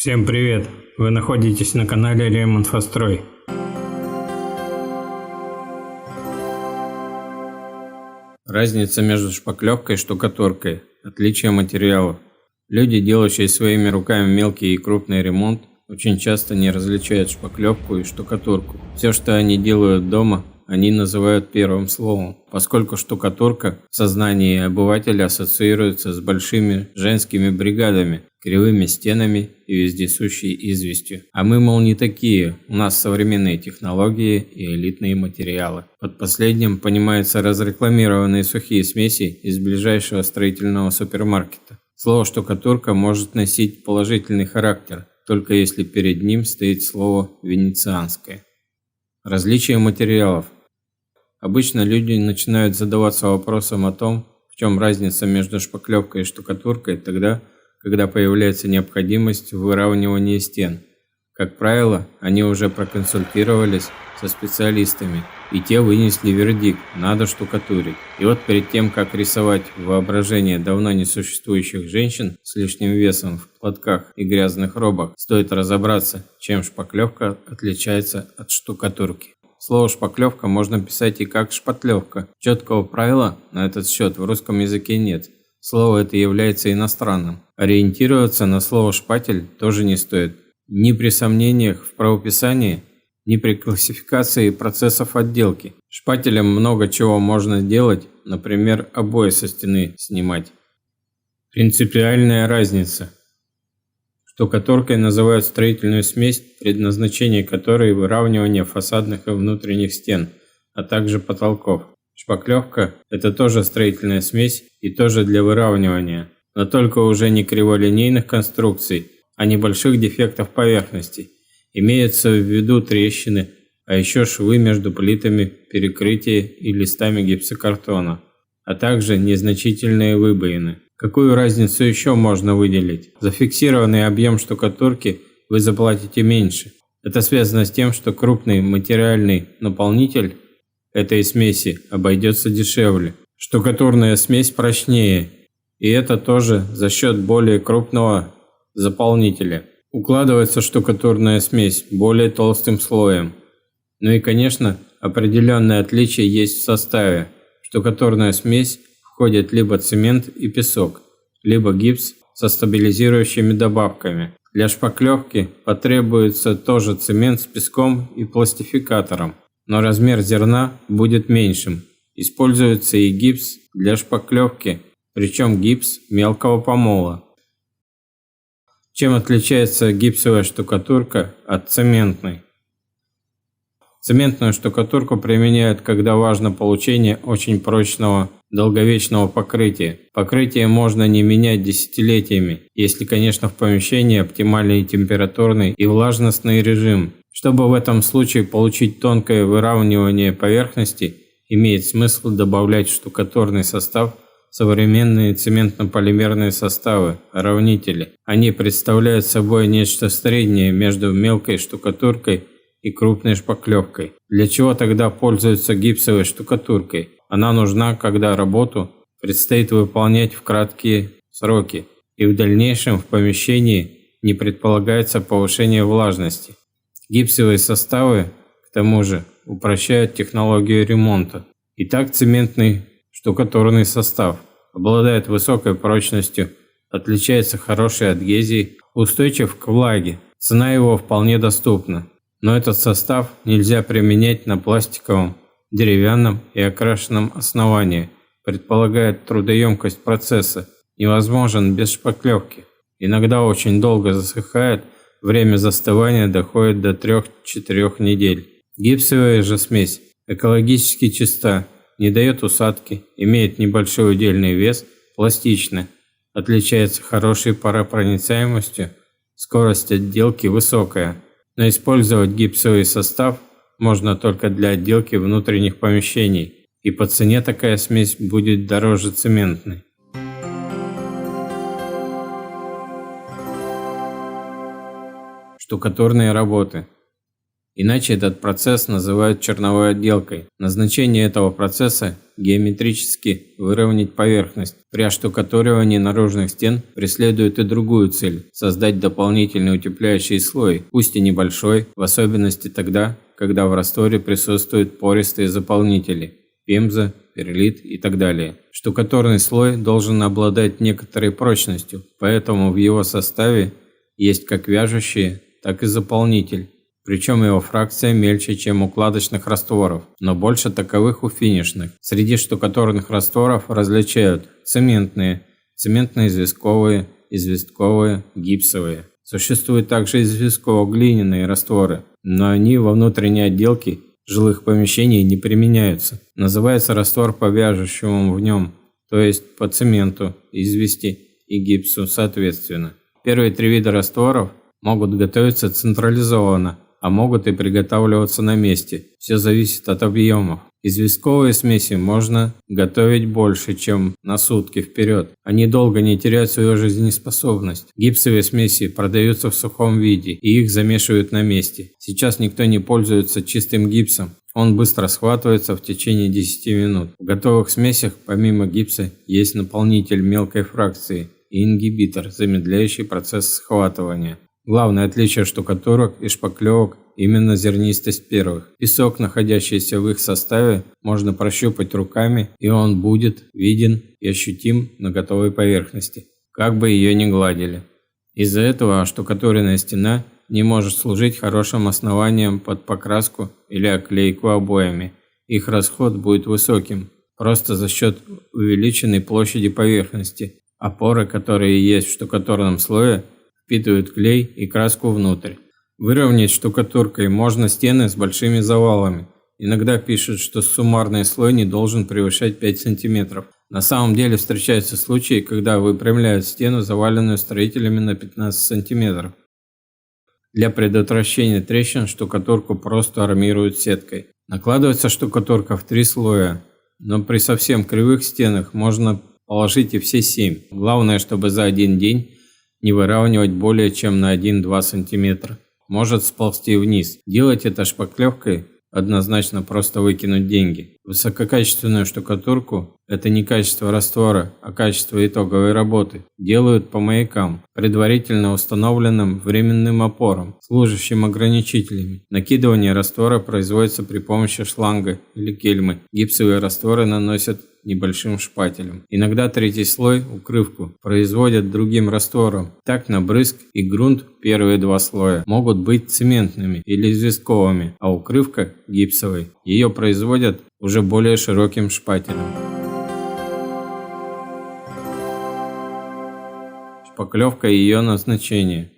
Всем привет! Вы находитесь на канале Ремонтфострой. Разница между шпаклевкой и штукатуркой. Отличие материалов. Люди, делающие своими руками мелкий и крупный ремонт, очень часто не различают шпаклевку и штукатурку. Все, что они делают дома, они называют первым словом, поскольку штукатурка в сознании обывателя ассоциируется с большими женскими бригадами, кривыми стенами и вездесущей известью. А мы, мол, не такие, у нас современные технологии и элитные материалы. Под последним понимаются разрекламированные сухие смеси из ближайшего строительного супермаркета. Слово «штукатурка» может носить положительный характер, только если перед ним стоит слово «венецианское». Различие материалов. Обычно люди начинают задаваться вопросом о том, в чем разница между шпаклевкой и штукатуркой тогда, когда появляется необходимость в выравнивании стен. Как правило, они уже проконсультировались со специалистами, и те вынесли вердикт – надо штукатурить. И вот перед тем, как рисовать воображение давно несуществующих женщин с лишним весом в платках и грязных робах, стоит разобраться, чем шпаклевка отличается от штукатурки. Слово «шпаклевка» можно писать и как «шпатлевка». Четкого правила на этот счет в русском языке нет. Слово это является иностранным. Ориентироваться на слово «шпатель» тоже не стоит. Ни при сомнениях в правописании, ни при классификации процессов отделки. Шпателем много чего можно делать, например, обои со стены снимать. Принципиальная разница. Штукатуркой называют строительную смесь, предназначение которой выравнивание фасадных и внутренних стен, а также потолков. Шпаклевка – это тоже строительная смесь и тоже для выравнивания, но только уже не криволинейных конструкций, а небольших дефектов поверхностей. Имеются в виду трещины, а еще швы между плитами, перекрытия и листами гипсокартона, а также незначительные выбоины. Какую разницу еще можно выделить? За фиксированный объем штукатурки вы заплатите меньше. Это связано с тем, что крупный материальный наполнитель этой смеси обойдется дешевле. Штукатурная смесь прочнее, и это тоже за счет более крупного заполнителя. Укладывается штукатурная смесь более толстым слоем. Ну и, конечно, определенное отличие есть в составе. В штукатурную смесь входят либо цемент и песок, либо гипс со стабилизирующими добавками. Для шпаклевки потребуется тоже цемент с песком и пластификатором, но размер зерна будет меньшим. Используется и гипс для шпаклевки, причем гипс мелкого помола. Чем отличается гипсовая штукатурка от цементной? Цементную штукатурку применяют, когда важно получение очень прочного, долговечного покрытия. Покрытие можно не менять десятилетиями, если, конечно, в помещении оптимальный температурный и влажностный режим. Чтобы в этом случае получить тонкое выравнивание поверхности, имеет смысл добавлять в штукатурный состав современные цементно-полимерные составы, равнители. Они представляют собой нечто среднее между мелкой штукатуркой и крупной шпаклевкой. Для чего тогда пользуются гипсовой штукатуркой? Она нужна, когда работу предстоит выполнять в краткие сроки, и в дальнейшем в помещении не предполагается повышение влажности. Гипсовые составы, к тому же, упрощают технологию ремонта. Итак, цементный штукатурный состав обладает высокой прочностью, отличается хорошей адгезией, устойчив к влаге. Цена его вполне доступна. Но этот состав нельзя применять на пластиковом, деревянном и окрашенном основании, предполагает трудоемкость процесса, невозможен без шпаклевки. Иногда очень долго засыхает, время застывания доходит до 3-4 недель. Гипсовая же смесь экологически чиста, не дает усадки, имеет небольшой удельный вес, пластична, отличается хорошей паропроницаемостью, скорость отделки высокая. Но использовать гипсовый состав можно только для отделки внутренних помещений, и по цене такая смесь будет дороже цементной. Штукатурные работы. Иначе этот процесс называют черновой отделкой. Назначение этого процесса геометрически выровнять поверхность. При оштукатуривании наружных стен преследует и другую цель – создать дополнительный утепляющий слой, пусть и небольшой, в особенности тогда, когда в растворе присутствуют пористые заполнители – пемза, перлит и так далее. Штукатурный слой должен обладать некоторой прочностью, поэтому в его составе есть как вяжущие, так и заполнитель. Причем его фракция мельче, чем укладочных растворов, но больше таковых у финишных. Среди штукатурных растворов различают цементные, цементно-известковые, известковые, гипсовые. Существуют также известково-глиняные растворы, но они во внутренней отделке жилых помещений не применяются. Называется раствор по вяжущему в нем, то есть по цементу, извести и гипсу соответственно. Первые три вида растворов могут готовиться централизованно, а могут и приготавливаться на месте. Все зависит от объемов. Известковые смеси можно готовить больше, чем на сутки вперед. Они долго не теряют свою жизнеспособность. Гипсовые смеси продаются в сухом виде, и их замешивают на месте. Сейчас никто не пользуется чистым гипсом. Он быстро схватывается в течение 10 минут. В готовых смесях помимо гипса есть наполнитель мелкой фракции и ингибитор, замедляющий процесс схватывания. Главное отличие штукатурок и шпаклевок – именно зернистость первых. Песок, находящийся в их составе, можно прощупать руками, и он будет виден и ощутим на готовой поверхности, как бы ее ни гладили. Из-за этого оштукатуренная стена не может служить хорошим основанием под покраску или оклейку обоями. Их расход будет высоким, просто за счет увеличенной площади поверхности. Опоры, которые есть в штукатурном слое, впитывают клей и краску внутрь. Выровнять штукатуркой можно стены с большими завалами. Иногда пишут, что суммарный слой не должен превышать 5 см. На самом деле встречаются случаи, когда выпрямляют стену, заваленную строителями на 15 см. Для предотвращения трещин штукатурку просто армируют сеткой. Накладывается штукатурка в 3 слоя, но при совсем кривых стенах можно положить и все 7. Главное, чтобы за один день не выравнивать более чем на 1-2 см. Может сползти вниз. Делать это шпаклевкой однозначно просто выкинуть деньги. Высококачественную штукатурку – это не качество раствора, а качество итоговой работы. Делают по маякам, предварительно установленным временным опорам, служащим ограничителями. Накидывание раствора производится при помощи шланга или кельмы. Гипсовые растворы наносят небольшим шпателем. Иногда третий слой, укрывку, производят другим раствором. Так набрызг и грунт, первые 2 слоя, могут быть цементными или известковыми, а укрывка – гипсовой. Ее производят уже более широким шпателем. Шпаклевка и ее назначение.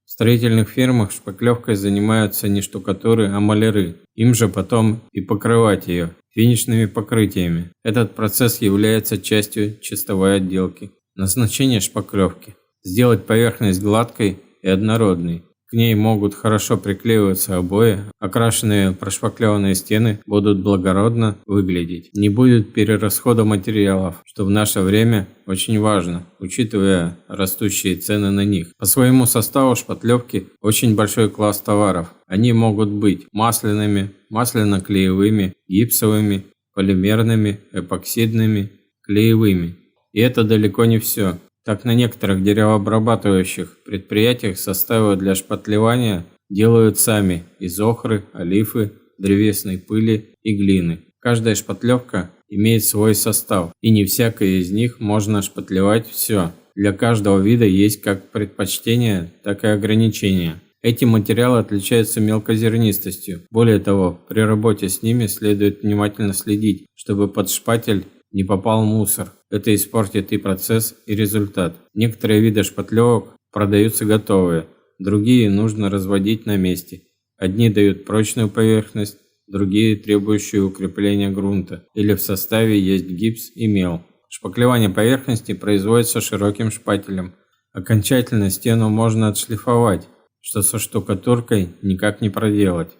В строительных фирмах шпаклевкой занимаются не штукатуры, а маляры. Им же потом и покрывать ее финишными покрытиями. Этот процесс является частью чистовой отделки. Назначение шпаклевки – сделать поверхность гладкой и однородной. К ней могут хорошо приклеиваться обои, окрашенные прошпаклеванные стены будут благородно выглядеть. Не будет перерасхода материалов, что в наше время очень важно, учитывая растущие цены на них. По своему составу шпатлевки очень большой класс товаров. Они могут быть масляными, масляно-клеевыми, гипсовыми, полимерными, эпоксидными, клеевыми. И это далеко не все. Так, на некоторых деревообрабатывающих предприятиях составы для шпатлевания делают сами из охры, олифы, древесной пыли и глины. Каждая шпатлевка имеет свой состав, и не всякое из них можно шпатлевать все. Для каждого вида есть как предпочтения, так и ограничения. Эти материалы отличаются мелкозернистостью. Более того, при работе с ними следует внимательно следить, чтобы под шпатель не попал мусор. Это испортит и процесс, и результат. Некоторые виды шпатлевок продаются готовые, другие нужно разводить на месте. Одни дают прочную поверхность, другие требующие укрепления грунта. Или в составе есть гипс и мел. Шпаклевание поверхности производится широким шпателем. Окончательно стену можно отшлифовать, что со штукатуркой никак не проделать.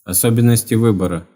Особенности выбора.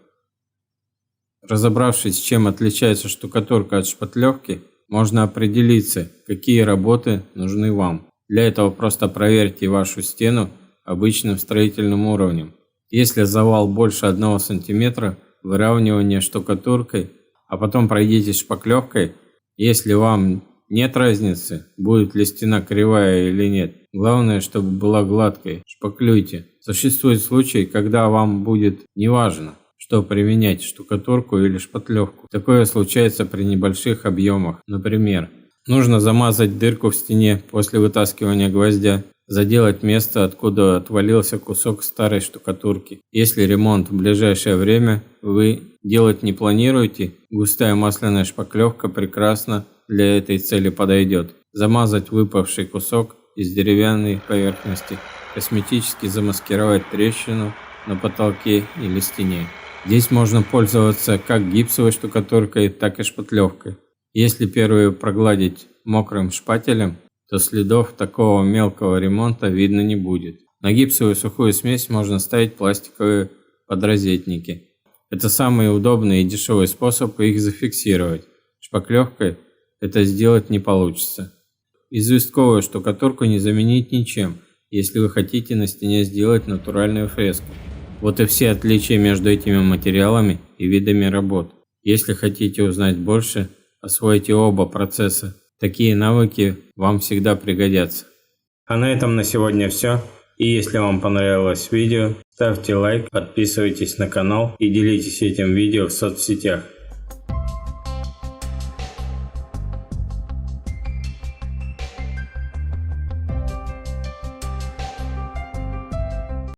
Разобравшись, чем отличается штукатурка от шпатлевки, можно определиться, какие работы нужны вам. Для этого просто проверьте вашу стену обычным строительным уровнем. Если завал больше 1 см, выравнивания штукатуркой, а потом пройдитесь шпаклевкой. Если вам нет разницы, будет ли стена кривая или нет, главное, чтобы была гладкой, шпаклюйте. Существуют случаи, когда вам будет неважно, что применять, штукатурку или шпатлевку. Такое случается при небольших объемах. Например, нужно замазать дырку в стене после вытаскивания гвоздя, заделать место, откуда отвалился кусок старой штукатурки. Если ремонт в ближайшее время вы делать не планируете, густая масляная шпаклевка прекрасно для этой цели подойдет. Замазать выпавший кусок из деревянной поверхности, косметически замаскировать трещину на потолке или стене. Здесь можно пользоваться как гипсовой штукатуркой, так и шпатлевкой. Если первую прогладить мокрым шпателем, то следов такого мелкого ремонта видно не будет. На гипсовую сухую смесь можно ставить пластиковые подрозетники. Это самый удобный и дешевый способ их зафиксировать. Шпаклевкой это сделать не получится. Известковую штукатурку не заменить ничем, если вы хотите на стене сделать натуральную фреску. Вот и все отличия между этими материалами и видами работ. Если хотите узнать больше, освойте оба процесса. Такие навыки вам всегда пригодятся. А на этом на сегодня все. И если вам понравилось видео, ставьте лайк, подписывайтесь на канал и делитесь этим видео в соцсетях.